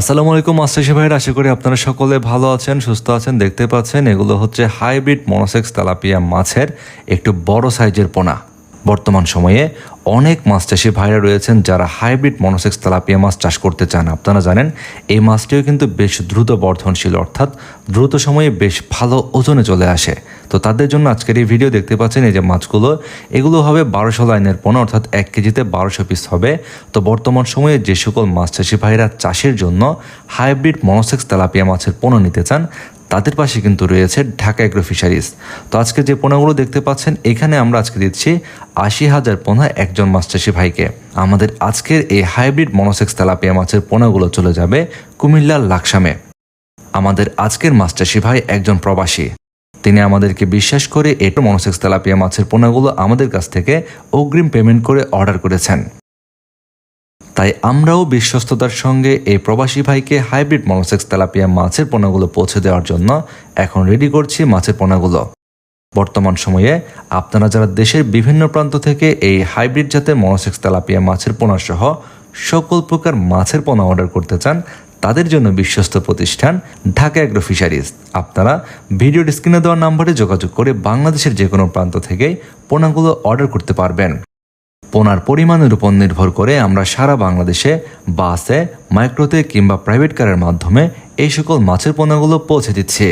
আসসালামু আলাইকুম মাস্টারশি ভাইয়ের, আশা করি আপনারা সকলে ভালো আছেন, সুস্থ আছেন। দেখতে পাচ্ছেন এগুলো হচ্ছে হাইব্রিড মনোসেক্স তেলাপিয়া মাছের একটু বড় সাইজের পোনা। বর্তমান সময়ে অনেক মাছ চাষি ভাইরা রয়েছেন যারা হাইব্রিড মনোসেক্স তেলাপিয়া মাছ চাষ করতে চান। আপনারা জানেন এই মাছটিও কিন্তু বেশ দ্রুত বর্ধনশীল, অর্থাৎ দ্রুত সময়ে বেশ ভালো ওজনে চলে আসে। তো তাদের জন্য আজকের এই ভিডিও দেখতে পাচ্ছেন। এই যে মাছগুলো, এগুলো হবে 1200 লাইনের পোনা, অর্থাৎ 1 কেজিতে 1200 পিস হবে। তো বর্তমান সময়ে যে সকল মাছ চাষি ভাইরা চাষের জন্য হাইব্রিড মনোসেক্স তেলাপিয়া মাছের পোনা নিতে চান, তাদের পাশে কিন্তু রয়েছে ঢাকা এগ্রো ফিশারিজ। তো আজকে যে পোনাগুলো দেখতে পাচ্ছেন, এখানে আমরা আজকে দিচ্ছি 80,000 পোনা একজন মাছ চাষি ভাইকে। আমাদের আজকের এই হাইব্রিড মনোসেক্স তেলাপিয়া মাছের পোনাগুলো চলে যাবে কুমিল্লার লাকসামে। আমাদের আজকের মাছ চাষি ভাই একজন প্রবাসী। তিনি আমাদেরকে বিশ্বাস করে এই মনোসেক্স তেলাপিয়া মাছের পোনাগুলো আমাদের কাছ থেকে অগ্রিম পেমেন্ট করে অর্ডার করেছেন। তাই আমরাও বিশ্বস্ততার সঙ্গে এই প্রবাসী ভাইকে হাইব্রিড মনোসেক্স তেলাপিয়া মাছের পোনাগুলো পৌঁছে দেওয়ার জন্য এখন রেডি করছি মাছের পোনাগুলো। বর্তমান সময়ে আপনারা যারা দেশের বিভিন্ন প্রান্ত থেকে এই হাইব্রিড জাতের মনোসেক্স তেলাপিয়া মাছের পোনা সহ সকল প্রকার মাছের পোনা অর্ডার করতে চান, তাদের জন্য বিশ্বস্ত প্রতিষ্ঠান ঢাকা এগ্রো ফিশারিজ। আপনারা ভিডিও স্ক্রিনে দেওয়া নাম্বারে যোগাযোগ করে বাংলাদেশের যে কোনো প্রান্ত থেকে পোনাগুলো অর্ডার করতে পারবেন। পোনার পরিমাণের উপর নির্ভর করে আমরা সারা বাংলাদেশে বাসে, মাইক্রোতে কিংবা প্রাইভেট কারের মাধ্যমে এই সকল মাছের পোনাগুলো পৌঁছে দিচ্ছি।